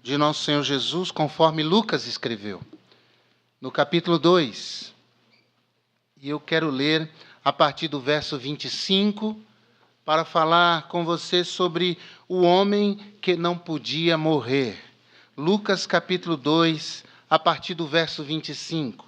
de nosso Senhor Jesus, conforme Lucas escreveu, no capítulo 2. E eu quero ler a partir do verso 25, para falar com você sobre o homem que não podia morrer. Lucas capítulo 2, a partir do verso 25.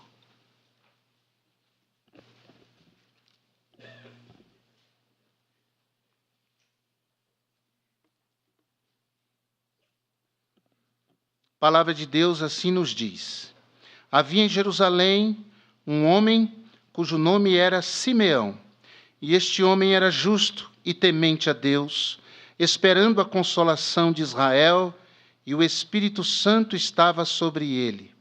A palavra de Deus assim nos diz: havia em Jerusalém um homem cujo nome era Simeão, e este homem era justo e temente a Deus, esperando a consolação de Israel, e o Espírito Santo estava sobre ele.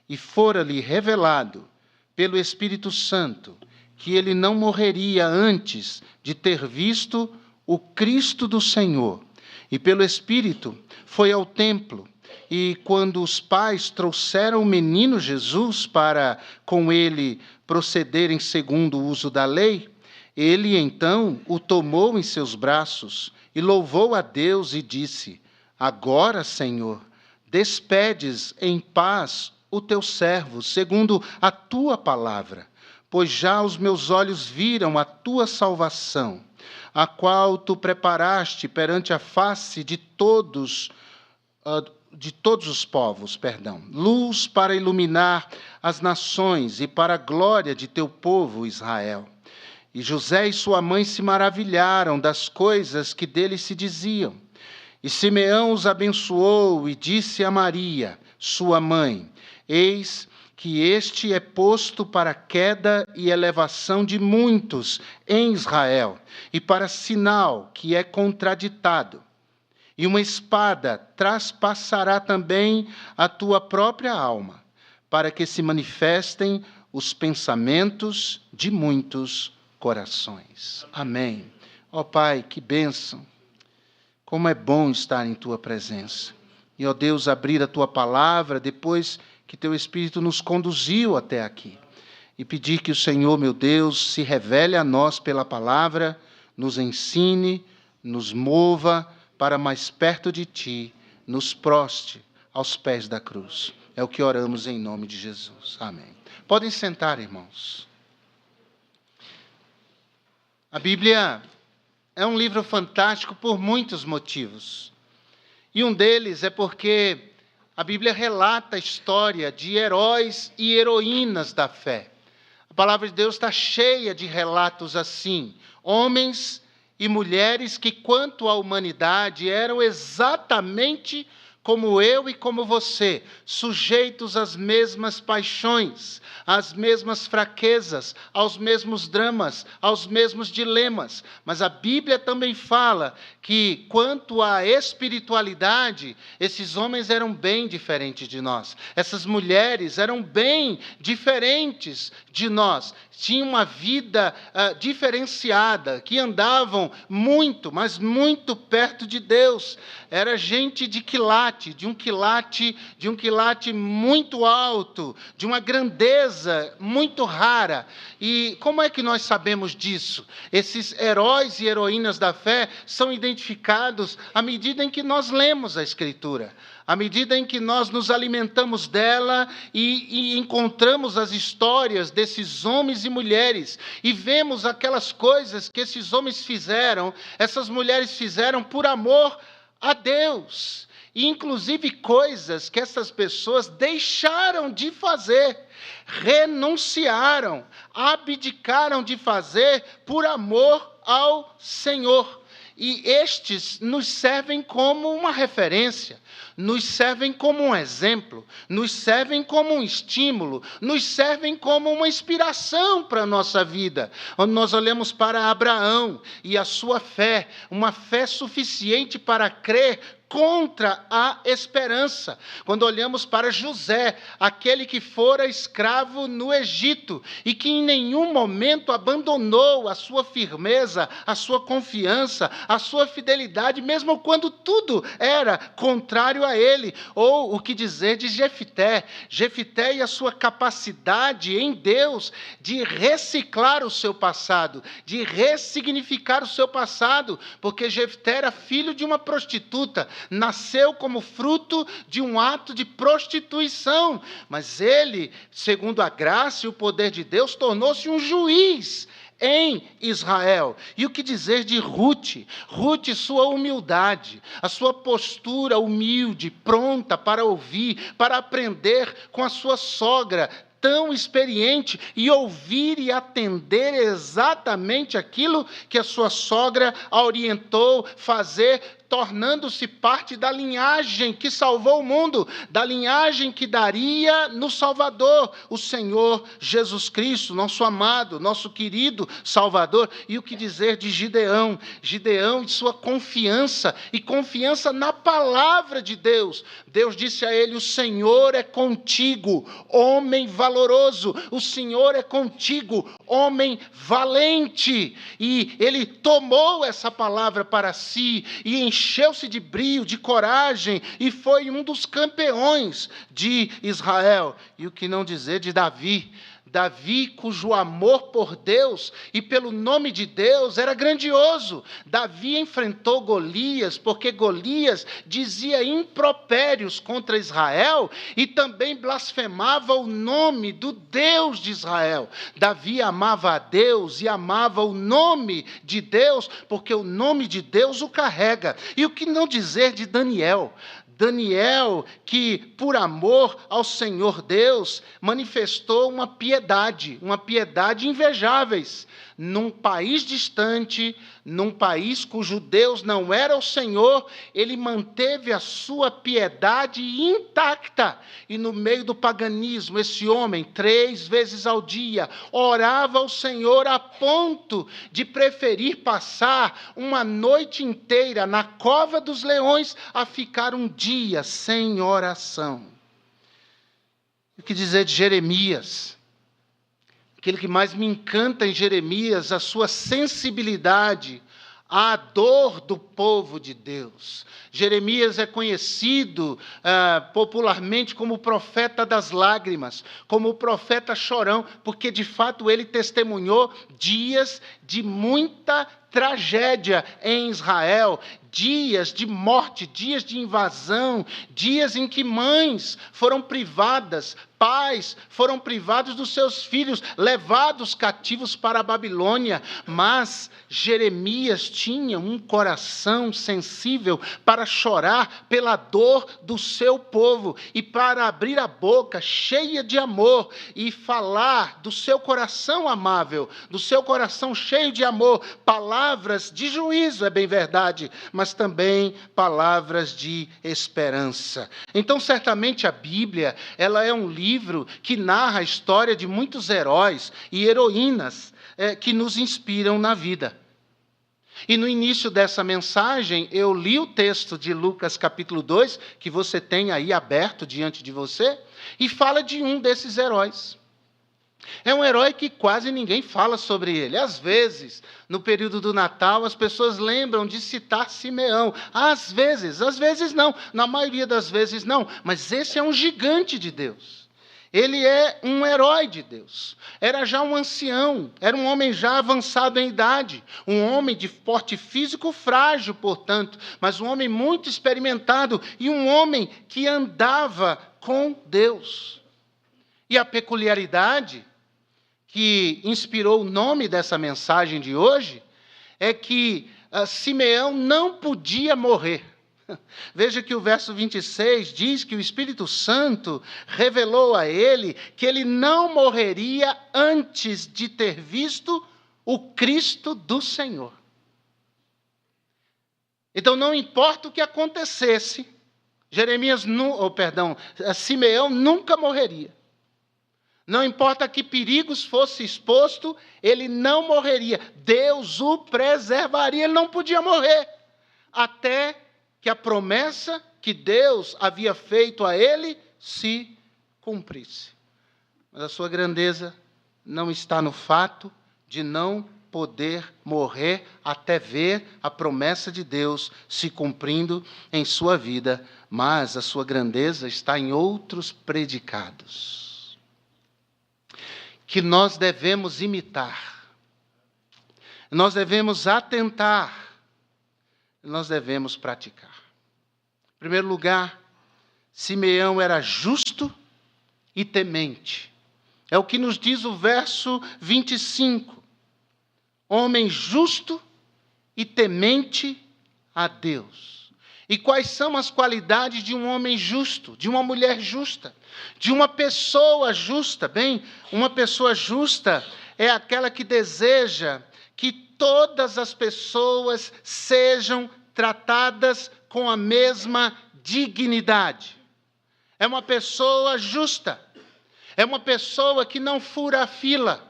E fora-lhe revelado pelo Espírito Santo que ele não morreria antes de ter visto o Cristo do Senhor. E pelo Espírito foi ao templo, e quando os pais trouxeram o menino Jesus para com ele procederem segundo o uso da lei, ele então o tomou em seus braços e louvou a Deus e disse: agora, Senhor, despedes em paz o teu servo, segundo a tua palavra, pois já os meus olhos viram a tua salvação, a qual tu preparaste perante a face de todos os povos, luz para iluminar as nações e para a glória de teu povo Israel. E José e sua mãe se maravilharam das coisas que dele se diziam. E Simeão os abençoou e disse a Maria, sua mãe: eis que este é posto para a queda e elevação de muitos em Israel, e para sinal que é contraditado. E uma espada traspassará também a tua própria alma, para que se manifestem os pensamentos de muitos corações. Amém. Ó Pai, que bênção. Como é bom estar em tua presença. E, ó Deus, abrir a tua palavra depois que teu Espírito nos conduziu até aqui. E pedir que o Senhor, meu Deus, se revele a nós pela palavra, nos ensine, nos mova para mais perto de ti, nos proste aos pés da cruz. É o que oramos em nome de Jesus. Amém. Podem sentar, irmãos. A Bíblia é um livro fantástico por muitos motivos. E um deles é porque a Bíblia relata a história de heróis e heroínas da fé. A palavra de Deus está cheia de relatos assim. Homens e mulheres que, quanto à humanidade, eram exatamente como eu e como você, sujeitos às mesmas paixões, às mesmas fraquezas, aos mesmos dramas, aos mesmos dilemas. Mas a Bíblia também fala que, quanto à espiritualidade, esses homens eram bem diferentes de nós. Essas mulheres eram bem diferentes de nós. Tinham uma vida diferenciada, que andavam muito, mas muito perto de Deus. Era gente de quilate, de um quilate muito alto, de uma grandeza muito rara. E como é que nós sabemos disso? Esses heróis e heroínas da fé são identificados à medida em que nós lemos a Escritura, à medida em que nós nos alimentamos dela e encontramos as histórias desses homens e mulheres, e vemos aquelas coisas que esses homens fizeram, essas mulheres fizeram por amor a Deus, e inclusive coisas que essas pessoas deixaram de fazer, renunciaram, abdicaram de fazer por amor ao Senhor. E estes nos servem como uma referência, nos servem como um exemplo, nos servem como um estímulo, nos servem como uma inspiração para a nossa vida. Onde nós olhamos para Abraão e a sua fé, uma fé suficiente para crer contra a esperança. Quando olhamos para José, aquele que fora escravo no Egito e que em nenhum momento abandonou a sua firmeza, a sua confiança, a sua fidelidade, mesmo quando tudo era contrário contrário a ele. Ou o que dizer de Jefté? Jefté e a sua capacidade em Deus de reciclar o seu passado, de ressignificar o seu passado, porque Jefté era filho de uma prostituta, nasceu como fruto de um ato de prostituição, mas ele, segundo a graça e o poder de Deus, tornou-se um juiz em Israel. E o que dizer de Ruth? Ruth, sua humildade, a sua postura humilde, pronta para ouvir, para aprender com a sua sogra, tão experiente, e ouvir e atender exatamente aquilo que a sua sogra a orientou fazer, tornando-se parte da linhagem que salvou o mundo, da linhagem que daria no Salvador, o Senhor Jesus Cristo, nosso amado, nosso querido Salvador. E o que dizer de Gideão? Gideão e sua confiança, e confiança na palavra de Deus. Deus disse a ele: o Senhor é contigo, homem valoroso, o Senhor é contigo, homem valente. E ele tomou essa palavra para si, e encheu-se de brio, de coragem, e foi um dos campeões de Israel. E o que não dizer de Davi? Davi, cujo amor por Deus e pelo nome de Deus era grandioso. Davi enfrentou Golias, porque Golias dizia impropérios contra Israel e também blasfemava o nome do Deus de Israel. Davi amava a Deus e amava o nome de Deus, porque o nome de Deus o carrega. E o que não dizer de Daniel? Daniel, que por amor ao Senhor Deus, manifestou uma piedade invejáveis. Num país distante, num país cujo Deus não era o Senhor, ele manteve a sua piedade intacta. E no meio do paganismo, esse homem, 3 vezes ao dia, orava ao Senhor a ponto de preferir passar uma noite inteira na cova dos leões a ficar um dia sem oração. O que dizer de Jeremias? Aquilo que mais me encanta em Jeremias, a sua sensibilidade à dor do povo de Deus. Jeremias é conhecido popularmente como o profeta das lágrimas, como o profeta chorão, porque de fato ele testemunhou dias de muita tragédia em Israel, dias de morte, dias de invasão, dias em que mães foram privadas, pais foram privados dos seus filhos, levados cativos para a Babilônia. Mas Jeremias tinha um coração sensível para chorar pela dor do seu povo e para abrir a boca cheia de amor e falar do seu coração amável, do seu coração cheio de amor, palavras de juízo, é bem verdade, mas também palavras de esperança. Então, certamente a Bíblia, ela é um livro que narra a história de muitos heróis e heroínas que nos inspiram na vida. E no início dessa mensagem, eu li o texto de Lucas capítulo 2, que você tem aí aberto diante de você, e fala de um desses heróis. É um herói que quase ninguém fala sobre ele. Às vezes, no período do Natal, as pessoas lembram de citar Simeão. Às vezes não. Na maioria das vezes não. Mas esse é um gigante de Deus. Ele é um herói de Deus. Era já um ancião, era um homem já avançado em idade, um homem de porte físico frágil, portanto, mas um homem muito experimentado e um homem que andava com Deus. E a peculiaridade que inspirou o nome dessa mensagem de hoje é que Simeão não podia morrer. Veja que o verso 26 diz que o Espírito Santo revelou a ele que ele não morreria antes de ter visto o Cristo do Senhor. Então, não importa o que acontecesse, Simeão nunca morreria. Não importa que perigos fosse exposto, ele não morreria. Deus o preservaria, ele não podia morrer, até que a promessa que Deus havia feito a ele se cumprisse. Mas a sua grandeza não está no fato de não poder morrer até ver a promessa de Deus se cumprindo em sua vida, mas a sua grandeza está em outros predicados, que nós devemos imitar, nós devemos atentar, nós devemos praticar. Em primeiro lugar, Simeão era justo e temente. É o que nos diz o verso 25. Homem justo e temente a Deus. E quais são as qualidades de um homem justo, de uma mulher justa, de uma pessoa justa? Bem, uma pessoa justa é aquela que deseja que todas as pessoas sejam tratadas com a mesma dignidade. É uma pessoa justa. É uma pessoa que não fura a fila.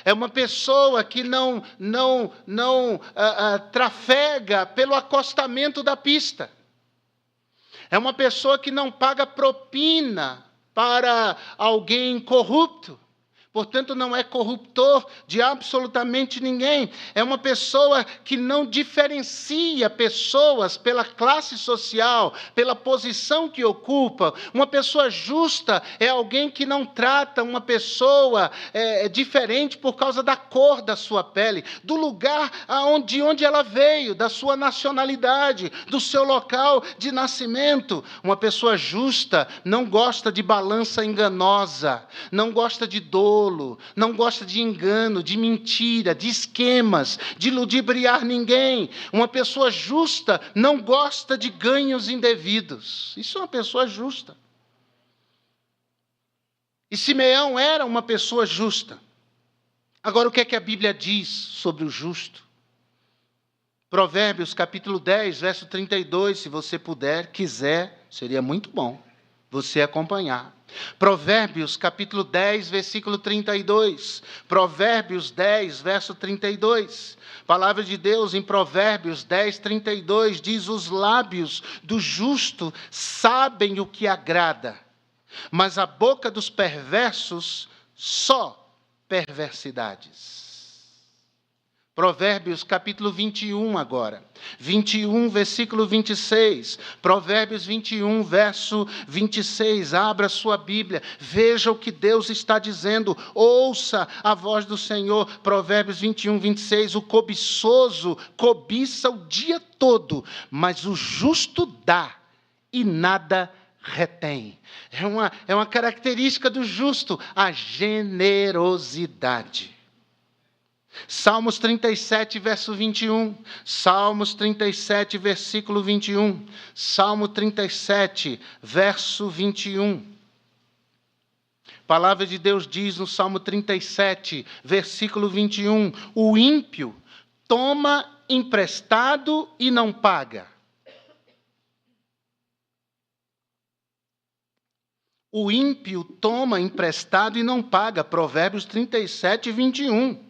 É uma pessoa que não trafega pelo acostamento da pista. É uma pessoa que não paga propina para alguém corrupto. Portanto, não é corruptor de absolutamente ninguém. É uma pessoa que não diferencia pessoas pela classe social, pela posição que ocupa. Uma pessoa justa é alguém que não trata uma pessoa diferente por causa da cor da sua pele, do lugar de onde ela veio, da sua nacionalidade, do seu local de nascimento. Uma pessoa justa não gosta de balança enganosa, não gosta de dolo, não gosta de engano, de mentira, de esquemas, de ludibriar ninguém. Uma pessoa justa não gosta de ganhos indevidos. Isso é uma pessoa justa. E Simeão era uma pessoa justa. Agora, o que é que a Bíblia diz sobre o justo? Provérbios capítulo 10, verso 32, se você quiser, seria muito bom você acompanhar. Provérbios capítulo 10, versículo 32. Provérbios 10, verso 32. Palavra de Deus em Provérbios 10, 32 diz: os lábios do justo sabem o que agrada, mas a boca dos perversos só perversidades. Provérbios capítulo 21 agora. 21, versículo 26. Provérbios 21, verso 26. Abra sua Bíblia. Veja o que Deus está dizendo. Ouça a voz do Senhor. Provérbios 21, 26. O cobiçoso cobiça o dia todo, mas o justo dá e nada retém. É uma característica do justo, a generosidade. Salmos 37, verso 21. Salmos 37, versículo 21. Salmo 37, verso 21. Palavra de Deus diz no Salmo 37, versículo 21. O ímpio toma emprestado e não paga. O ímpio toma emprestado e não paga. Provérbios 37, 21.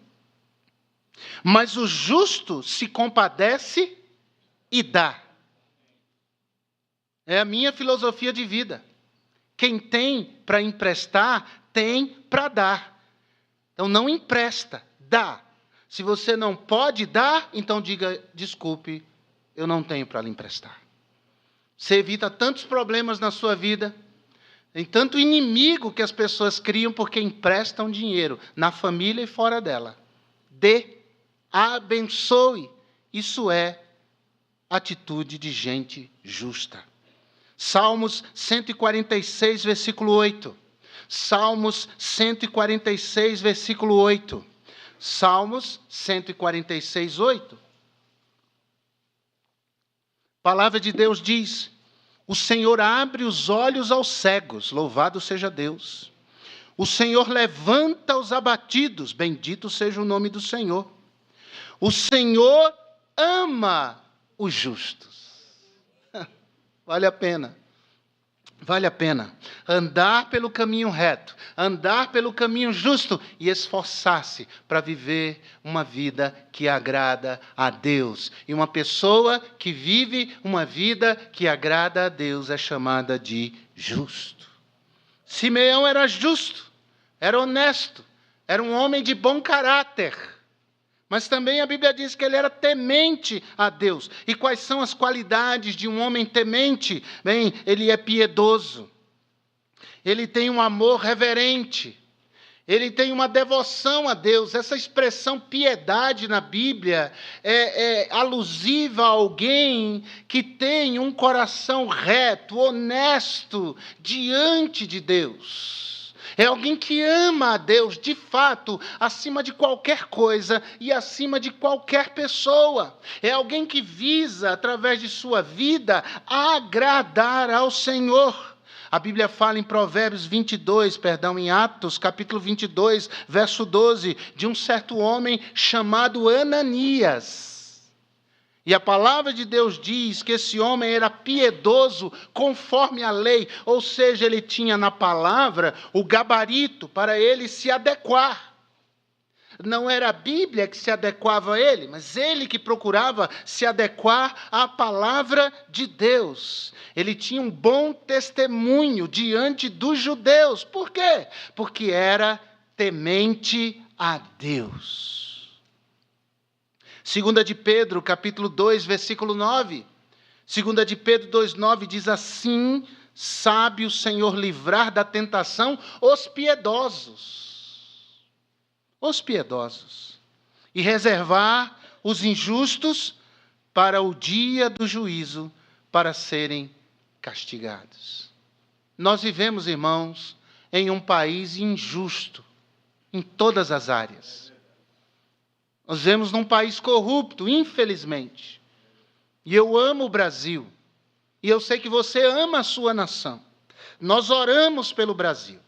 Mas o justo se compadece e dá. É a minha filosofia de vida. Quem tem para emprestar, tem para dar. Então não empresta, dá. Se você não pode dar, então diga: desculpe, eu não tenho para lhe emprestar. Você evita tantos problemas na sua vida. Tem tanto inimigo que as pessoas criam porque emprestam dinheiro na família e fora dela. Dê. Abençoe. Isso é atitude de gente justa. Salmos 146, versículo 8. Salmos 146, versículo 8. Salmos 146, 8. Palavra de Deus diz: o Senhor abre os olhos aos cegos, louvado seja Deus. O Senhor levanta os abatidos, bendito seja o nome do Senhor. O Senhor ama os justos. Vale a pena. Vale a pena andar pelo caminho reto, andar pelo caminho justo e esforçar-se para viver uma vida que agrada a Deus. E uma pessoa que vive uma vida que agrada a Deus é chamada de justo. Simeão era justo, era honesto, era um homem de bom caráter. Mas também a Bíblia diz que ele era temente a Deus. E quais são as qualidades de um homem temente? Bem, ele é piedoso. Ele tem um amor reverente. Ele tem uma devoção a Deus. Essa expressão piedade na Bíblia é alusiva a alguém que tem um coração reto, honesto, diante de Deus. É alguém que ama a Deus, de fato, acima de qualquer coisa e acima de qualquer pessoa. É alguém que visa, através de sua vida, agradar ao Senhor. A Bíblia fala em em Atos, capítulo 22, verso 12, de um certo homem chamado Ananias. E a palavra de Deus diz que esse homem era piedoso conforme a lei, ou seja, ele tinha na palavra o gabarito para ele se adequar. Não era a Bíblia que se adequava a ele, mas ele que procurava se adequar à palavra de Deus. Ele tinha um bom testemunho diante dos judeus. Por quê? Porque era temente a Deus. 2 de Pedro, capítulo 2, versículo 9. 2 de Pedro 2,9 diz assim: sabe o Senhor livrar da tentação os piedosos. Os piedosos, e reservar os injustos para o dia do juízo, para serem castigados. Nós vivemos, irmãos, em um país injusto, em todas as áreas. Nós vivemos num país corrupto, infelizmente. E eu amo o Brasil, e eu sei que você ama a sua nação. Nós oramos pelo Brasil.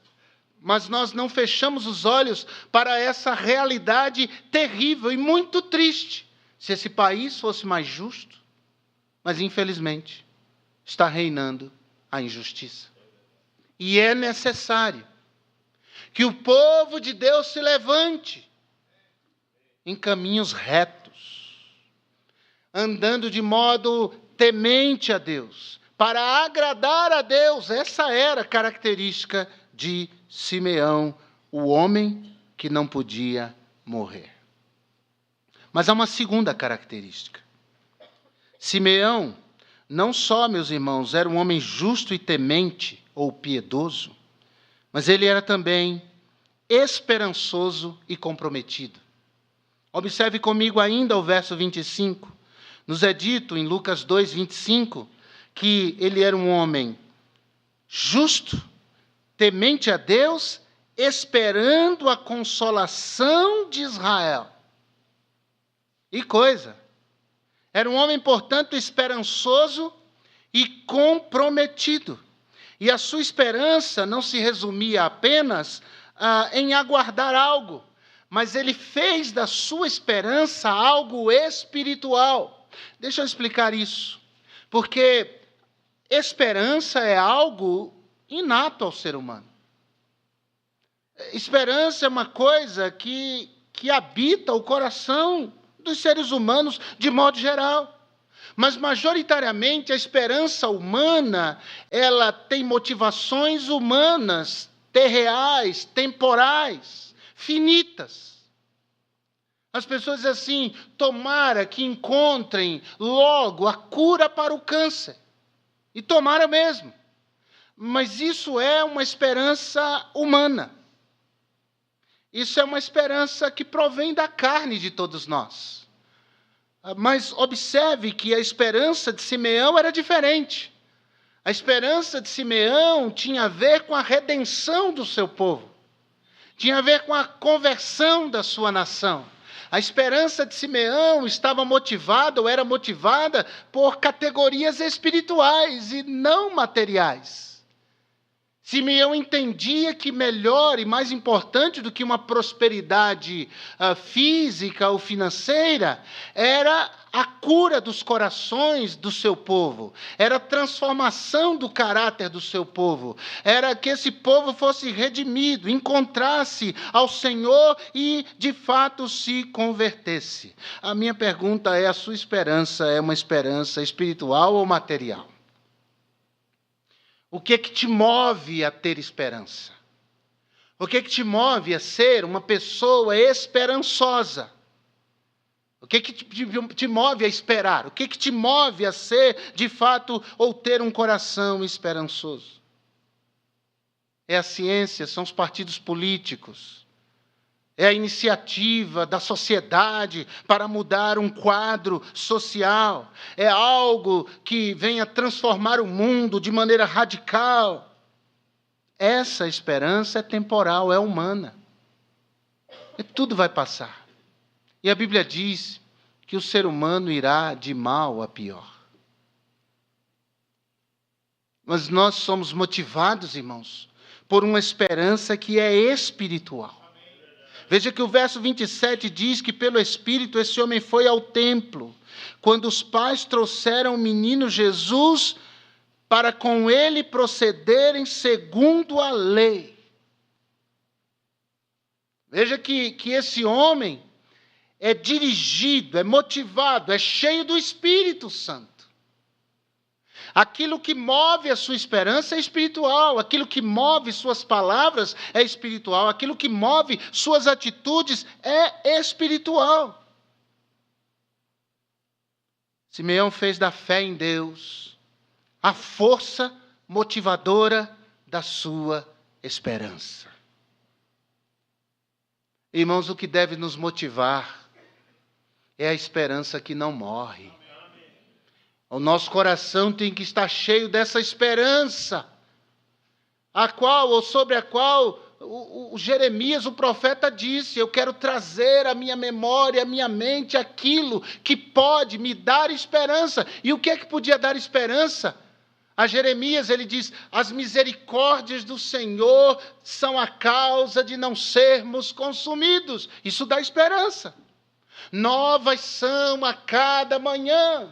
Mas nós não fechamos os olhos para essa realidade terrível e muito triste. Se esse país fosse mais justo, mas infelizmente está reinando a injustiça. E é necessário que o povo de Deus se levante em caminhos retos, andando de modo temente a Deus, para agradar a Deus. Essa era a característica de Simeão, o homem que não podia morrer. Mas há uma segunda característica. Simeão, não só, meus irmãos, era um homem justo e temente, ou piedoso, mas ele era também esperançoso e comprometido. Observe comigo ainda o verso 25. Nos é dito em Lucas 2, 25, que ele era um homem justo, temente a Deus, esperando a consolação de Israel. E coisa! Era um homem, portanto, esperançoso e comprometido. E a sua esperança não se resumia apenas em aguardar algo, mas ele fez da sua esperança algo espiritual. Deixa eu explicar isso. Porque esperança é algo inato ao ser humano. Esperança é uma coisa que habita o coração dos seres humanos de modo geral. Mas, majoritariamente, a esperança humana, ela tem motivações humanas, terreais, temporais, finitas. As pessoas dizem assim: tomara que encontrem logo a cura para o câncer. E tomara mesmo. Mas isso é uma esperança humana. Isso é uma esperança que provém da carne de todos nós. Mas observe que a esperança de Simeão era diferente. A esperança de Simeão tinha a ver com a redenção do seu povo. Tinha a ver com a conversão da sua nação. A esperança de Simeão estava motivada, ou era motivada, por categorias espirituais e não materiais. Simeão entendia que melhor e mais importante do que uma prosperidade física ou financeira era a cura dos corações do seu povo, era a transformação do caráter do seu povo, era que esse povo fosse redimido, encontrasse ao Senhor e, de fato, se convertesse. A minha pergunta é: a sua esperança é uma esperança espiritual ou material? O que é que te move a ter esperança? O que é que te move a ser uma pessoa esperançosa? O que te move a esperar? O que te move a ser, de fato, ou ter um coração esperançoso? É a ciência, são os partidos políticos, é a iniciativa da sociedade para mudar um quadro social, é algo que venha transformar o mundo de maneira radical. Essa esperança é temporal, é humana. E tudo vai passar. E a Bíblia diz que o ser humano irá de mal a pior. Mas nós somos motivados, irmãos, por uma esperança que é espiritual. Veja que o verso 27 diz que pelo Espírito esse homem foi ao templo, quando os pais trouxeram o menino Jesus para com ele procederem segundo a lei. Veja que esse homem é dirigido, é motivado, é cheio do Espírito Santo. Aquilo que move a sua esperança é espiritual, aquilo que move suas palavras é espiritual, aquilo que move suas atitudes é espiritual. Simeão fez da fé em Deus a força motivadora da sua esperança. Irmãos, o que deve nos motivar é a esperança que não morre. O nosso coração tem que estar cheio dessa esperança, sobre a qual o Jeremias, o profeta, disse: eu quero trazer à minha memória, à minha mente, aquilo que pode me dar esperança. E o que é que podia dar esperança? A Jeremias, ele diz: as misericórdias do Senhor são a causa de não sermos consumidos. Isso dá esperança. Novas são a cada manhã.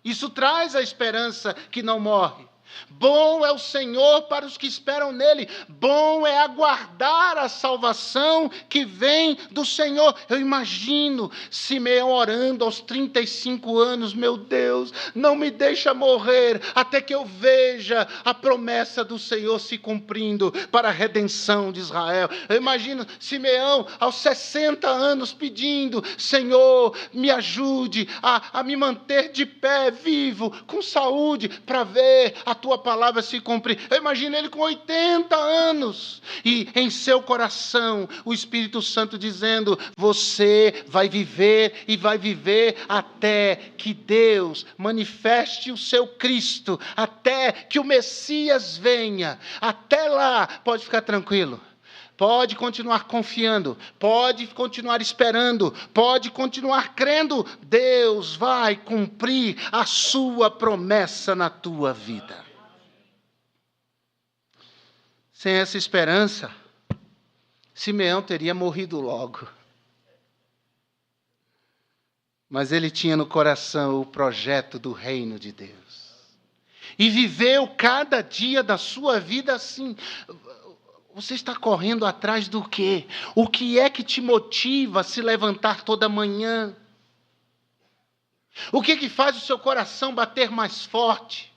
Isso traz a esperança que não morre. Bom é o Senhor para os que esperam nele. Bom é aguardar a salvação que vem do Senhor. Eu imagino Simeão orando aos 35 anos. Meu Deus, não me deixa morrer até que eu veja a promessa do Senhor se cumprindo para a redenção de Israel. Eu imagino Simeão aos 60 anos pedindo: Senhor, me ajude a me manter de pé, vivo, com saúde, para ver a tua palavra se cumprir. Eu imagino ele com 80 anos e em seu coração o Espírito Santo dizendo: você vai viver e vai viver até que Deus manifeste o seu Cristo, até que o Messias venha. Até lá, pode ficar tranquilo. Pode continuar confiando, pode continuar esperando, pode continuar crendo. Deus vai cumprir a sua promessa na tua vida. Sem essa esperança, Simeão teria morrido logo. Mas ele tinha no coração o projeto do reino de Deus. E viveu cada dia da sua vida assim. Você está correndo atrás do quê? O que é que te motiva a se levantar toda manhã? O que faz o seu coração bater mais forte?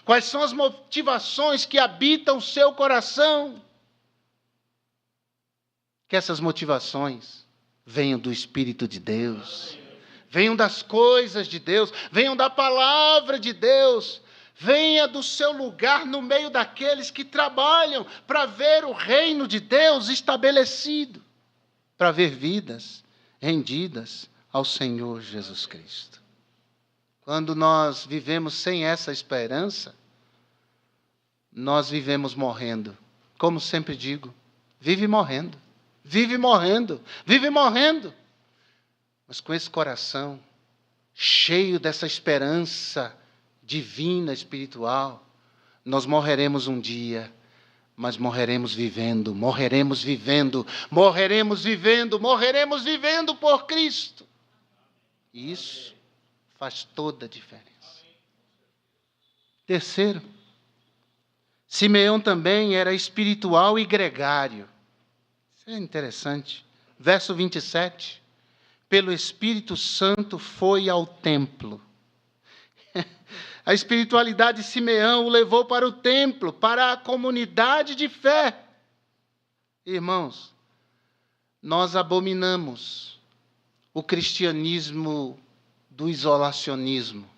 Quais são as motivações que habitam o seu coração? Que essas motivações venham do Espírito de Deus, venham das coisas de Deus, venham da palavra de Deus. Venha do seu lugar no meio daqueles que trabalham para ver o reino de Deus estabelecido, para ver vidas rendidas ao Senhor Jesus Cristo. Quando nós vivemos sem essa esperança, nós vivemos morrendo. Como sempre digo, vive morrendo, vive morrendo, vive morrendo. Mas com esse coração cheio dessa esperança divina, espiritual, nós morreremos um dia, mas morreremos vivendo, morreremos vivendo, morreremos vivendo, morreremos vivendo por Cristo. E isso faz toda a diferença. Terceiro, Simeão também era espiritual e gregário. Isso é interessante. Verso 27. Pelo Espírito Santo foi ao templo. A espiritualidade de Simeão o levou para o templo, para a comunidade de fé. Irmãos, nós abominamos o cristianismo do isolacionismo.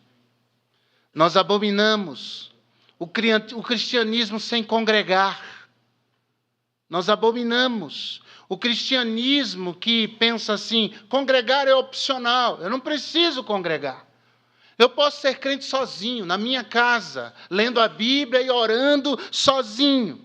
Nós abominamos o cristianismo sem congregar. Nós abominamos o cristianismo que pensa assim: congregar é opcional, eu não preciso congregar. Eu posso ser crente sozinho, na minha casa, lendo a Bíblia e orando sozinho.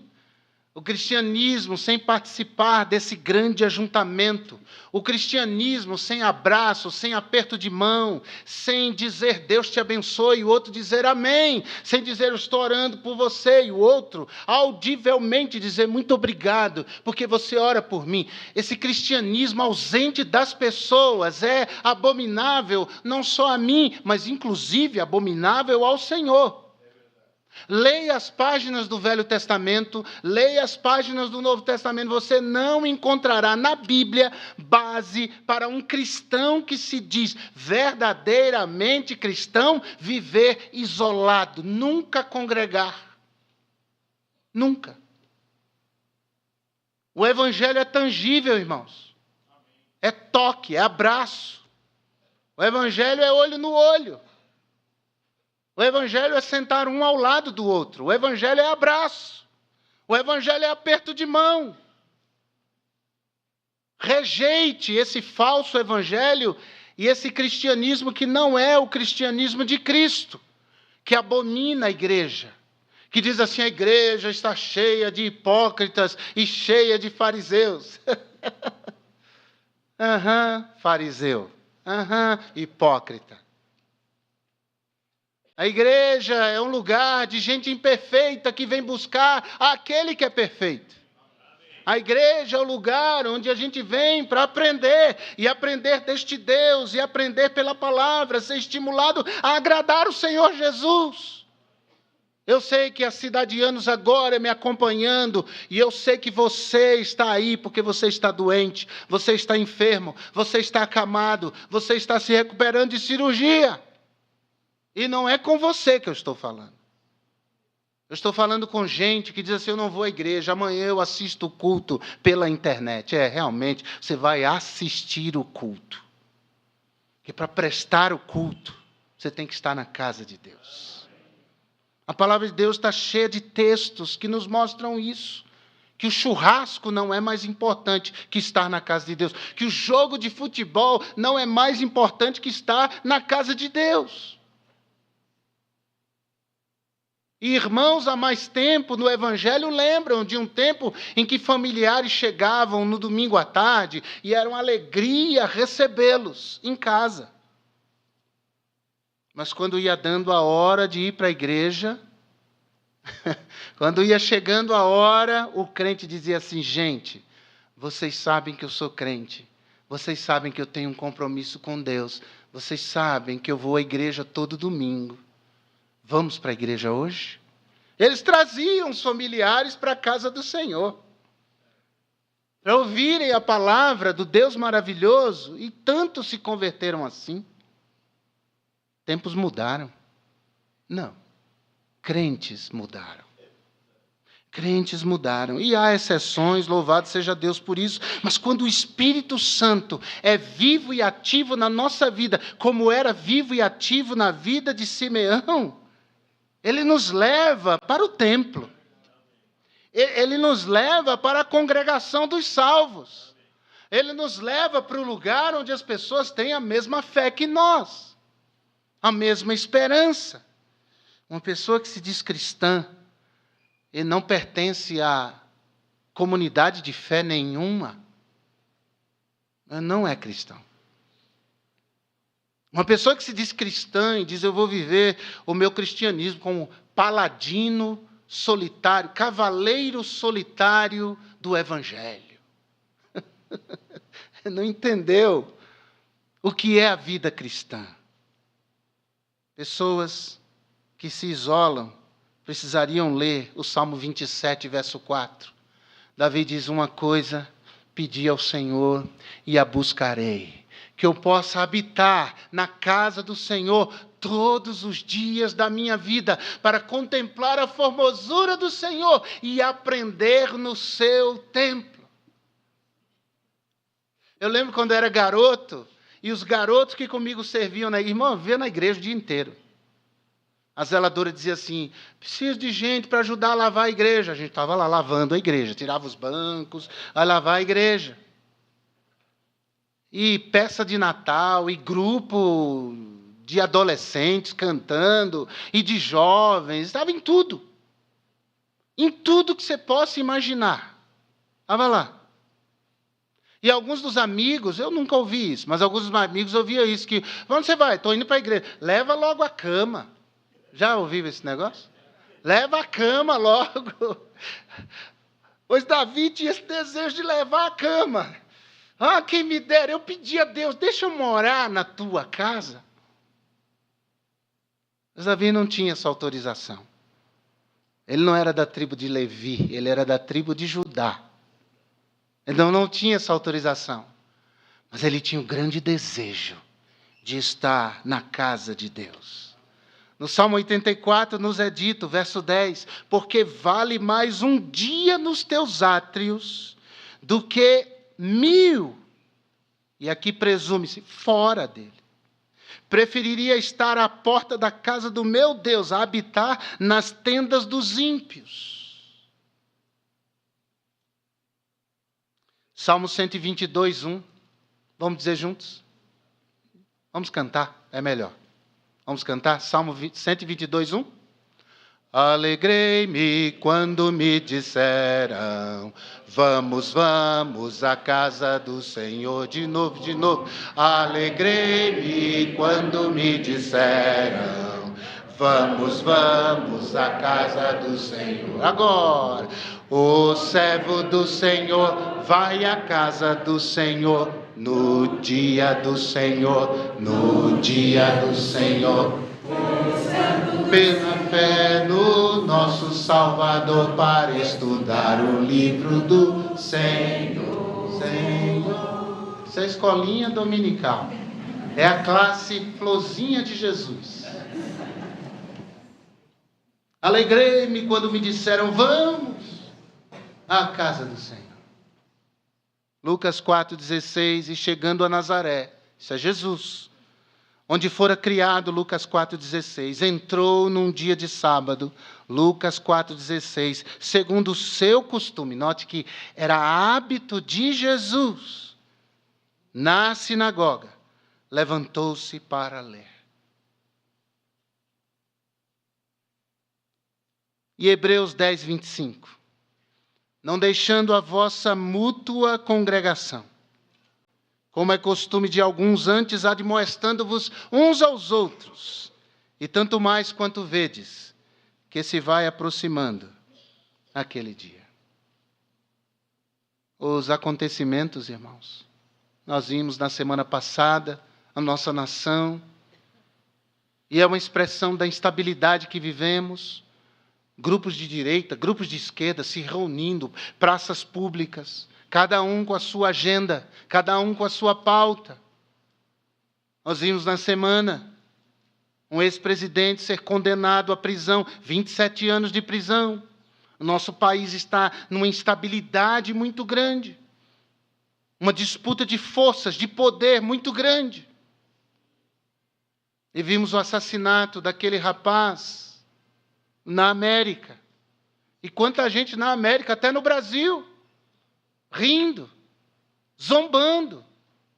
O cristianismo sem participar desse grande ajuntamento. O cristianismo sem abraço, sem aperto de mão, sem dizer Deus te abençoe e o outro dizer amém, sem dizer eu estou orando por você e o outro audivelmente dizer muito obrigado porque você ora por mim. Esse cristianismo ausente das pessoas é abominável não só a mim, mas inclusive abominável ao Senhor. Leia as páginas do Velho Testamento, leia as páginas do Novo Testamento, você não encontrará na Bíblia base para um cristão que se diz verdadeiramente cristão viver isolado, nunca congregar. Nunca. O Evangelho é tangível, irmãos. É toque, é abraço. O Evangelho é olho no olho. O Evangelho é sentar um ao lado do outro. O Evangelho é abraço. O Evangelho é aperto de mão. Rejeite esse falso evangelho e esse cristianismo que não é o cristianismo de Cristo, que abomina a igreja, que diz assim: a igreja está cheia de hipócritas e cheia de fariseus. Fariseu. Hipócrita. A igreja é um lugar de gente imperfeita que vem buscar aquele que é perfeito. A igreja é o lugar onde a gente vem para aprender, e aprender deste Deus, e aprender pela palavra, ser estimulado a agradar o Senhor Jesus. Eu sei que há cidadianos agora me acompanhando, e eu sei que você está aí porque você está doente, você está enfermo, você está acamado, você está se recuperando de cirurgia. E não é com você que eu estou falando. Eu estou falando com gente que diz assim: eu não vou à igreja, amanhã eu assisto o culto pela internet. Realmente, você vai assistir o culto. Porque para prestar o culto, você tem que estar na casa de Deus. A palavra de Deus está cheia de textos que nos mostram isso. Que o churrasco não é mais importante que estar na casa de Deus. Que o jogo de futebol não é mais importante que estar na casa de Deus. E irmãos há mais tempo no Evangelho lembram de um tempo em que familiares chegavam no domingo à tarde e era uma alegria recebê-los em casa. Mas quando ia dando a hora de ir para a igreja, quando ia chegando a hora, o crente dizia assim: gente, vocês sabem que eu sou crente, vocês sabem que eu tenho um compromisso com Deus, vocês sabem que eu vou à igreja todo domingo. Vamos para a igreja hoje? Eles traziam os familiares para a casa do Senhor, para ouvirem a palavra do Deus maravilhoso, e tantos se converteram assim. Tempos mudaram. Não, crentes mudaram. Crentes mudaram. E há exceções, louvado seja Deus por isso. Mas quando o Espírito Santo é vivo e ativo na nossa vida, como era vivo e ativo na vida de Simeão, ele nos leva para o templo. Ele nos leva para a congregação dos salvos. Ele nos leva para o lugar onde as pessoas têm a mesma fé que nós. A mesma esperança. Uma pessoa que se diz cristã e não pertence a comunidade de fé nenhuma, não é cristão. Uma pessoa que se diz cristã e diz: eu vou viver o meu cristianismo como paladino solitário, cavaleiro solitário do Evangelho. Não entendeu o que é a vida cristã. Pessoas que se isolam precisariam ler o Salmo 27, verso 4. Davi diz: uma coisa pedi ao Senhor e a buscarei, que eu possa habitar na casa do Senhor todos os dias da minha vida, para contemplar a formosura do Senhor e aprender no seu templo. Eu lembro quando eu era garoto, E os garotos que comigo serviam na irmã, via na igreja o dia inteiro. A zeladora dizia assim, preciso de gente para ajudar a lavar a igreja. A gente estava lá lavando a igreja, tirava os bancos, a lavar a igreja. E peça de Natal, e grupo de adolescentes cantando, e de jovens, estava em tudo. Em tudo que você possa imaginar. Estava lá. E alguns dos amigos, eu nunca ouvi isso, mas alguns dos amigos ouviam isso, que, onde você vai? Estou indo para a igreja. Leva logo a cama. Já ouviu esse negócio? Leva a cama logo. Pois Davi tinha esse desejo de levar a cama. Ah, quem me dera, eu pedi a Deus, deixa eu morar na tua casa. Mas Davi não tinha essa autorização. Ele não era da tribo de Levi, ele era da tribo de Judá. Então não tinha essa autorização. Mas ele tinha um grande desejo de estar na casa de Deus. No Salmo 84 nos é dito, verso 10, porque vale mais um dia nos teus átrios do que 1000, e aqui presume-se, fora dele. Preferiria estar à porta da casa do meu Deus, a habitar nas tendas dos ímpios. Salmo 122, 1. Vamos dizer juntos? Vamos cantar, é melhor. Vamos cantar? Salmo 122, 1. Alegrei-me quando me disseram, vamos, vamos à casa do Senhor. De novo, de novo. Alegrei-me quando me disseram, vamos, vamos à casa do Senhor. Agora, o servo do Senhor vai à casa do Senhor. No dia do Senhor, no dia do Senhor, pela fé no nosso Salvador, para estudar o livro do Senhor. Senhor. Isso é a escolinha dominical. É a classe Florzinha de Jesus. Alegrei-me quando me disseram, vamos à casa do Senhor. Lucas 4,16, e chegando a Nazaré, isso é Jesus, onde fora criado, Lucas 4,16, entrou num dia de sábado, Lucas 4,16, segundo o seu costume, note que era hábito de Jesus, na sinagoga, levantou-se para ler. E Hebreus 10, 25. Não deixando a vossa mútua congregação, como é costume de alguns, antes admoestando-vos uns aos outros, e tanto mais quanto vedes, que se vai aproximando aquele dia. Os acontecimentos, irmãos, nós vimos na semana passada, a nossa nação, e é uma expressão da instabilidade que vivemos. Grupos de direita, grupos de esquerda se reunindo, praças públicas, cada um com a sua agenda, cada um com a sua pauta. Nós vimos na semana um ex-presidente ser condenado à prisão, 27 anos de prisão. O nosso país está numa instabilidade muito grande, uma disputa de forças, de poder muito grande. E vimos o assassinato daquele rapaz na América. E quanta gente na América, até no Brasil, rindo, zombando,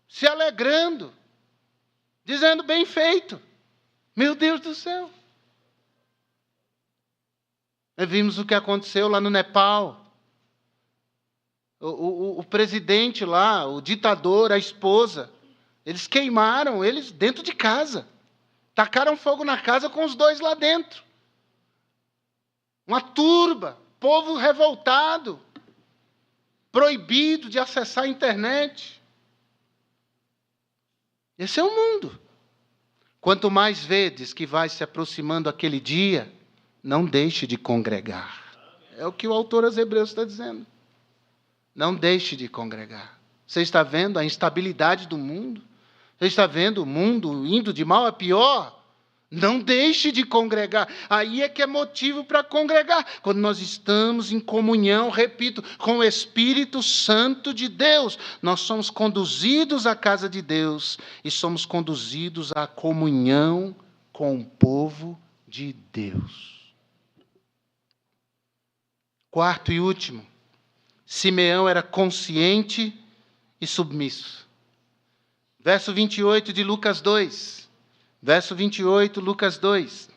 se alegrando, dizendo bem feito. Meu Deus do céu. E vimos o que aconteceu lá no Nepal. O presidente lá, o ditador, a esposa, eles queimaram eles dentro de casa. Tacaram fogo na casa com os dois lá dentro. Uma turba, povo revoltado, proibido de acessar a internet. Esse é o mundo. Quanto mais vedes que vai se aproximando aquele dia, não deixe de congregar. É o que o autor aos Hebreus está dizendo. Não deixe de congregar. Você está vendo a instabilidade do mundo? Você está vendo o mundo indo de mal a pior? Não deixe de congregar. Aí é que é motivo para congregar. Quando nós estamos em comunhão, repito, com o Espírito Santo de Deus, nós somos conduzidos à casa de Deus e somos conduzidos à comunhão com o povo de Deus. Quarto e último, Simeão era consciente e submisso. Verso 28 de Lucas 2. Verso 28, Lucas 2.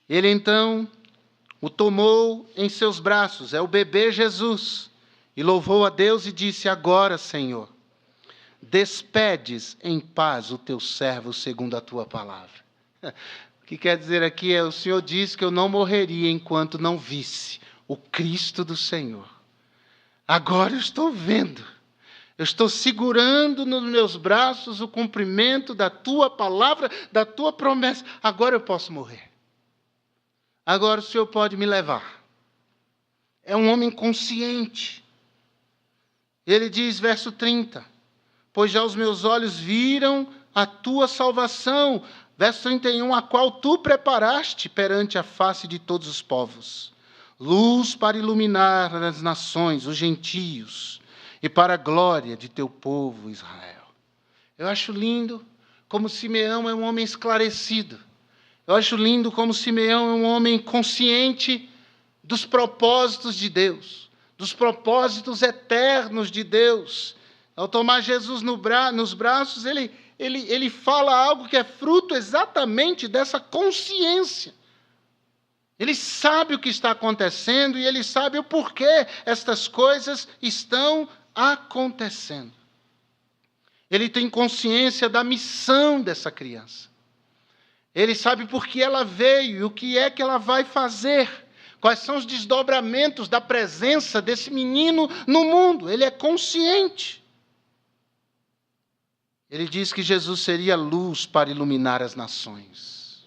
Ele então o tomou em seus braços, é o bebê Jesus, e louvou a Deus e disse: agora, Senhor, despedes em paz o teu servo segundo a tua palavra. O que quer dizer aqui é: o Senhor disse que eu não morreria enquanto não visse o Cristo do Senhor. Agora eu estou vendo. Eu estou segurando nos meus braços o cumprimento da tua palavra, da tua promessa. Agora eu posso morrer. Agora o Senhor pode me levar. É um homem consciente. Ele diz, verso 30, pois já os meus olhos viram a tua salvação. Verso 31, a qual tu preparaste perante a face de todos os povos. Luz para iluminar as nações, os gentios, e para a glória de teu povo Israel. Eu acho lindo como Simeão é um homem esclarecido. Eu acho lindo como Simeão é um homem consciente dos propósitos de Deus, dos propósitos eternos de Deus. Ao tomar Jesus nos braços, ele fala algo que é fruto exatamente dessa consciência. Ele sabe o que está acontecendo e ele sabe o porquê estas coisas estão acontecendo. Ele tem consciência da missão dessa criança. Ele sabe por que ela veio e o que é que ela vai fazer. Quais são os desdobramentos da presença desse menino no mundo. Ele é consciente. Ele diz que Jesus seria luz para iluminar as nações.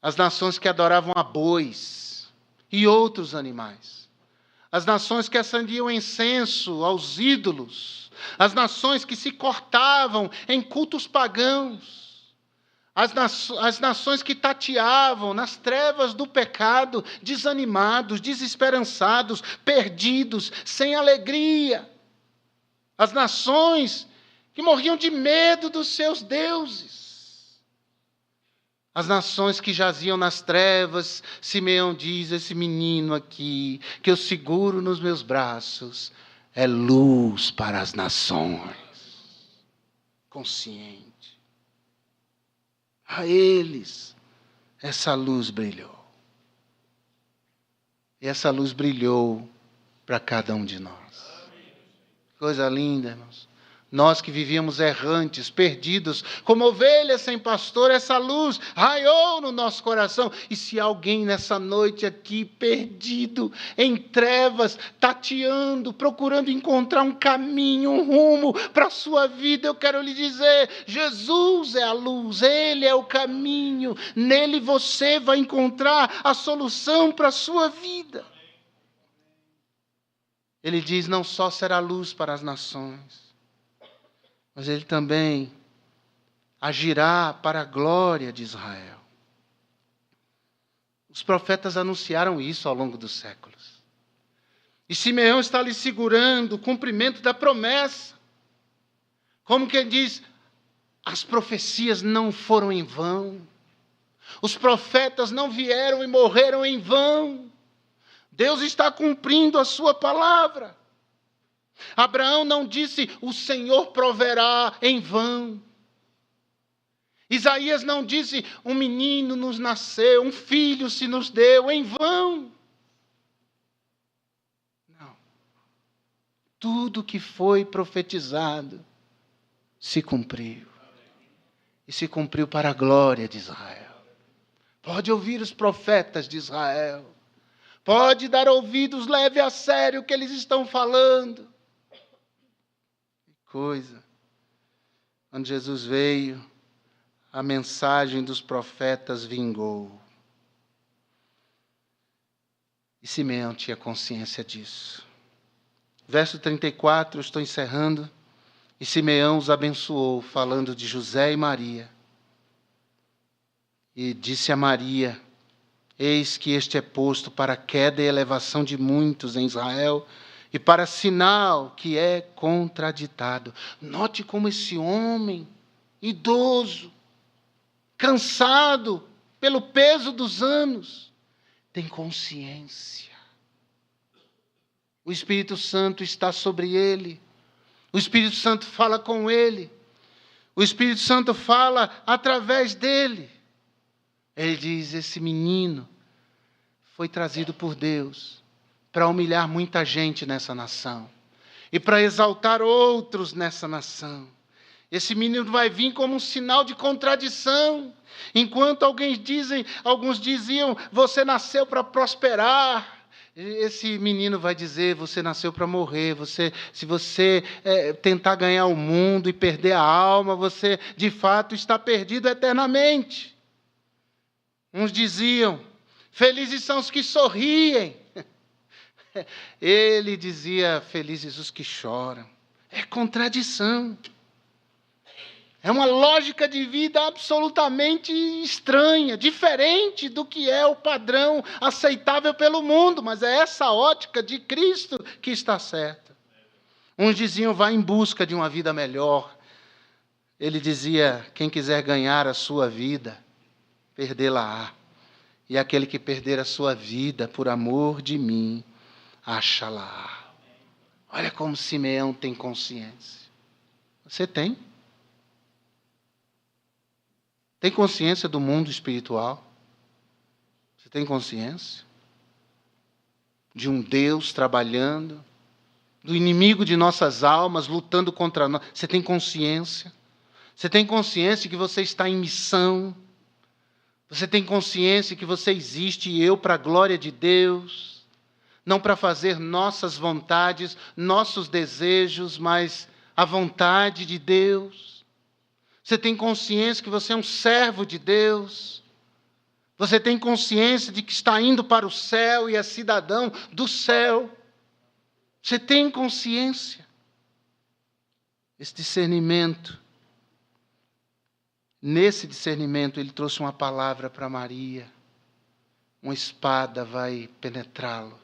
As nações que adoravam a bois e outros animais. As nações que acendiam incenso aos ídolos. As nações que se cortavam em cultos pagãos. As nações que tateavam nas trevas do pecado, desanimados, desesperançados, perdidos, sem alegria. As nações que morriam de medo dos seus deuses. As nações que jaziam nas trevas, Simeão diz, esse menino aqui, que eu seguro nos meus braços, é luz para as nações. Consciente. A eles, essa luz brilhou. E essa luz brilhou para cada um de nós. Coisa linda, irmãos. Nós que vivíamos errantes, perdidos, como ovelhas sem pastor, essa luz raiou no nosso coração. E se alguém nessa noite aqui, perdido, em trevas, tateando, procurando encontrar um caminho, um rumo para a sua vida, eu quero lhe dizer, Jesus é a luz, Ele é o caminho. Nele você vai encontrar a solução para a sua vida. Ele diz, não só será luz para as nações, mas ele também agirá para a glória de Israel. Os profetas anunciaram isso ao longo dos séculos. E Simeão está lhe segurando o cumprimento da promessa. Como quem diz, as profecias não foram em vão. Os profetas não vieram e morreram em vão. Deus está cumprindo a sua palavra. Abraão não disse, o Senhor proverá em vão. Isaías não disse, um menino nos nasceu, um filho se nos deu em vão. Não. Tudo que foi profetizado se cumpriu. E se cumpriu para a glória de Israel. Pode ouvir os profetas de Israel. Pode dar ouvidos, leve a sério o que eles estão falando. Coisa. Quando Jesus veio, a mensagem dos profetas vingou. E Simeão tinha consciência disso. Verso 34, eu estou encerrando. E Simeão os abençoou, falando de José e Maria, E disse a Maria: eis que este é posto para a queda e elevação de muitos em Israel, e para sinal que é contraditado. Note como esse homem, idoso, cansado pelo peso dos anos, tem consciência. O Espírito Santo está sobre ele. O Espírito Santo fala com ele. O Espírito Santo fala através dele. Ele diz: esse menino foi trazido por Deus para humilhar muita gente nessa nação e para exaltar outros nessa nação. Esse menino vai vir como um sinal de contradição. Enquanto alguns diziam: você nasceu para prosperar. Esse menino vai dizer: você nasceu para morrer. Se você tentar ganhar o mundo e perder a alma, você de fato está perdido eternamente. Uns diziam: felizes são os que sorriem. Ele dizia: felizes os que choram. É contradição. É uma lógica de vida absolutamente estranha, diferente do que é o padrão aceitável pelo mundo, mas é essa ótica de Cristo que está certa. Uns diziam: vá em busca de uma vida melhor. Ele dizia: quem quiser ganhar a sua vida, perdê-la-á. E aquele que perder a sua vida por amor de mim, acha-la-á. Olha como Simeão tem consciência. Você tem? Tem consciência do mundo espiritual? Você tem consciência de um Deus trabalhando, do inimigo de nossas almas lutando contra nós? Você tem consciência? Você tem consciência que você está em missão? Você tem consciência que você existe e eu para a glória de Deus? Não para fazer nossas vontades, nossos desejos, mas a vontade de Deus? Você tem consciência que você é um servo de Deus? Você tem consciência de que está indo para o céu e é cidadão do céu? Você tem consciência? Esse discernimento. Nesse discernimento, ele trouxe uma palavra para Maria. Uma espada vai penetrá-lo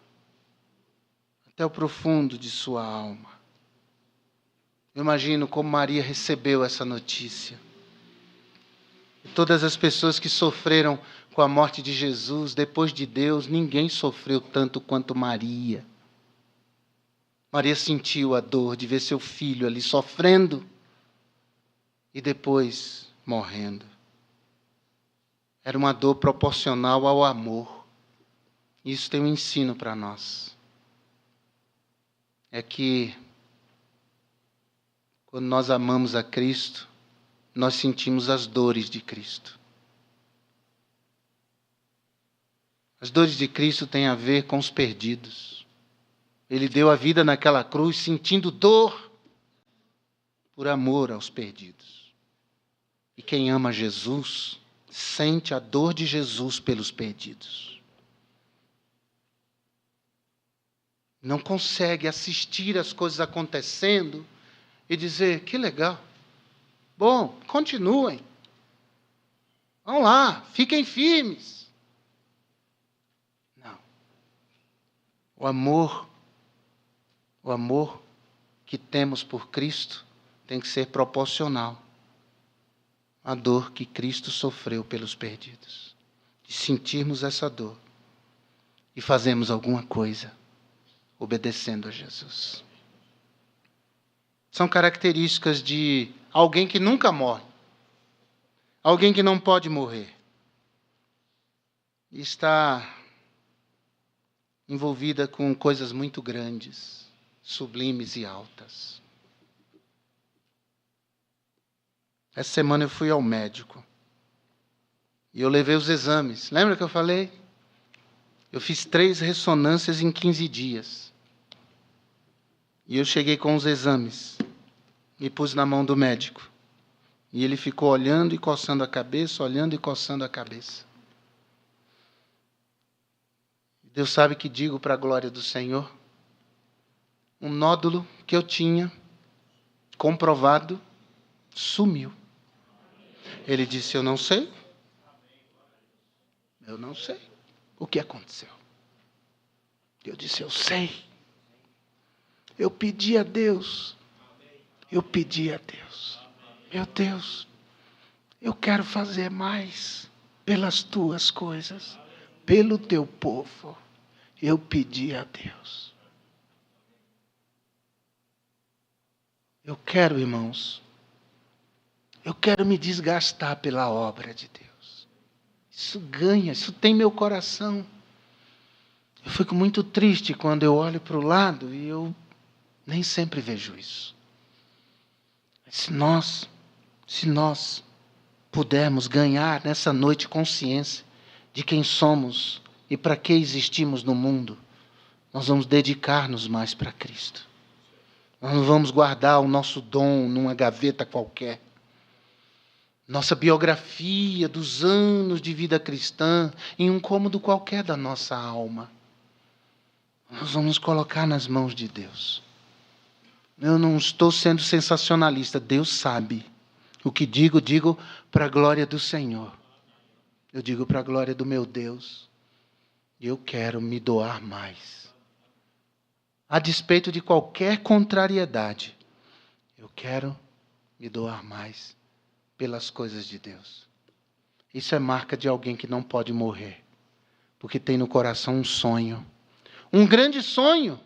até o profundo de sua alma. Eu imagino como Maria recebeu essa notícia. E todas as pessoas que sofreram com a morte de Jesus, depois de Deus, ninguém sofreu tanto quanto Maria. Maria sentiu a dor de ver seu filho ali sofrendo e depois morrendo. Era uma dor proporcional ao amor. Isso tem um ensino para nós. É que quando nós amamos a Cristo, nós sentimos as dores de Cristo. As dores de Cristo têm a ver com os perdidos. Ele deu a vida naquela cruz sentindo dor por amor aos perdidos. E quem ama Jesus, sente a dor de Jesus pelos perdidos. Não consegue assistir as coisas acontecendo e dizer: que legal. Bom, continuem. Vão lá, fiquem firmes. Não. O amor que temos por Cristo tem que ser proporcional à dor que Cristo sofreu pelos perdidos. E sentirmos essa dor e fazemos alguma coisa obedecendo a Jesus. São características de alguém que nunca morre. Alguém que não pode morrer. E está envolvida com coisas muito grandes, sublimes e altas. Essa semana eu fui ao médico. E eu levei os exames. Lembra que eu falei? Eu fiz 3 ressonâncias em 15 dias. E eu cheguei com os exames. E pus na mão do médico. E ele ficou olhando e coçando a cabeça, olhando e coçando a cabeça. Deus sabe que digo para a glória do Senhor. Um nódulo que eu tinha comprovado sumiu. Ele disse: eu não sei. Eu não sei o que aconteceu. Eu disse, eu sei. Eu pedi a Deus. Eu pedi a Deus. Meu Deus, eu quero fazer mais pelas tuas coisas, pelo teu povo. Eu pedi a Deus. Eu quero, irmãos, eu quero me desgastar pela obra de Deus. Isso ganha, isso tem meu coração. Eu fico muito triste quando eu olho para o lado e eu nem sempre vejo isso. Se nós pudermos ganhar nessa noite consciência de quem somos e para que existimos no mundo, nós vamos dedicar-nos mais para Cristo. Nós não vamos guardar o nosso dom numa gaveta qualquer. Nossa biografia dos anos de vida cristã em um cômodo qualquer da nossa alma. Nós vamos colocar nas mãos de Deus. Eu não estou sendo sensacionalista. Deus sabe. O que digo para a glória do Senhor. Eu digo para a glória do meu Deus. Eu quero me doar mais. A despeito de qualquer contrariedade, eu quero me doar mais pelas coisas de Deus. Isso é marca de alguém que não pode morrer, porque tem no coração um sonho. Um grande sonho.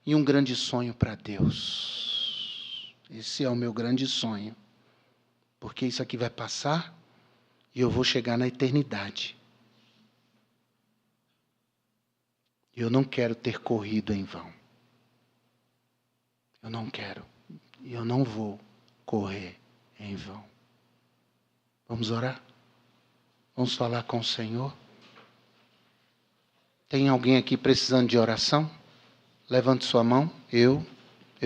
E um grande sonho para Deus. Esse é o meu grande sonho. Porque isso aqui vai passar e eu vou chegar na eternidade. Eu não quero ter corrido em vão. Eu não quero. E eu não vou correr em vão. Vamos orar? Vamos falar com o Senhor? Tem alguém aqui precisando de oração? Levante sua mão. Eu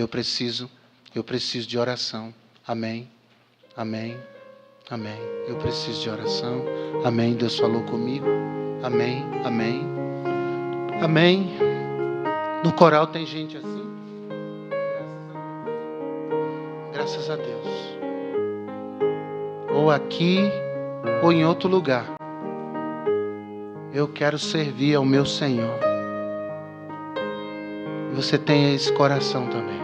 preciso de oração. Amém. Amém. Amém. Eu preciso de oração. Amém. Deus falou comigo. Amém. Amém. Amém. No coral tem gente assim? Graças a Deus. Ou aqui, ou em outro lugar. Eu quero servir ao meu Senhor. E você tem esse coração também.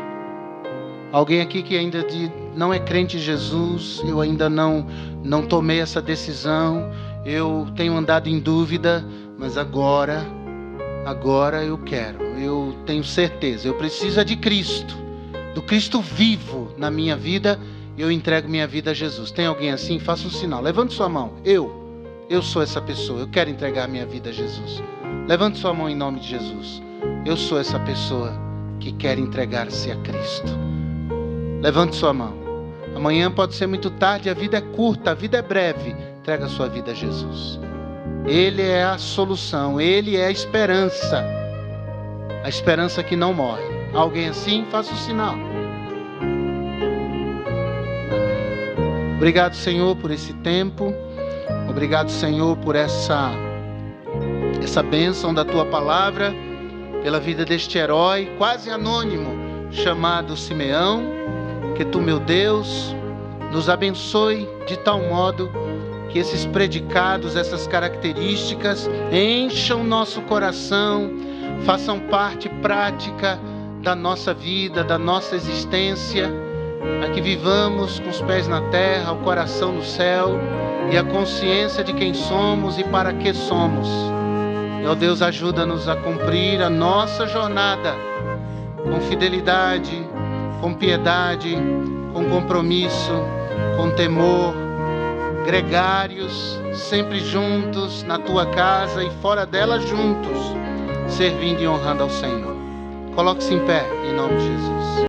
Alguém aqui que ainda não é crente em Jesus, eu ainda não tomei essa decisão, eu tenho andado em dúvida, mas agora eu quero, eu tenho certeza, eu preciso de Cristo, do Cristo vivo na minha vida, eu entrego minha vida a Jesus. Tem alguém assim? Faça um sinal, levante sua mão. Eu sou essa pessoa, eu quero entregar minha vida a Jesus. Levante sua mão em nome de Jesus. Eu sou essa pessoa que quer entregar-se a Cristo. Levante sua mão. Amanhã pode ser muito tarde, a vida é curta, a vida é breve. Entrega a sua vida a Jesus. Ele é a solução, Ele é a esperança que não morre. Alguém assim? Faça o sinal. Obrigado, Senhor, por esse tempo. Obrigado, Senhor, por essa bênção da Tua palavra, pela vida deste herói quase anônimo chamado Simeão. Que Tu, meu Deus, nos abençoe de tal modo que esses predicados, essas características encham nosso coração, façam parte prática da nossa vida, da nossa existência, para que vivamos com os pés na terra, o coração no céu e a consciência de quem somos e para que somos. Ó Deus, ajuda-nos a cumprir a nossa jornada com fidelidade, com piedade, com compromisso, com temor, gregários, sempre juntos, na Tua casa e fora dela juntos, servindo e honrando ao Senhor. Coloque-se em pé, em nome de Jesus.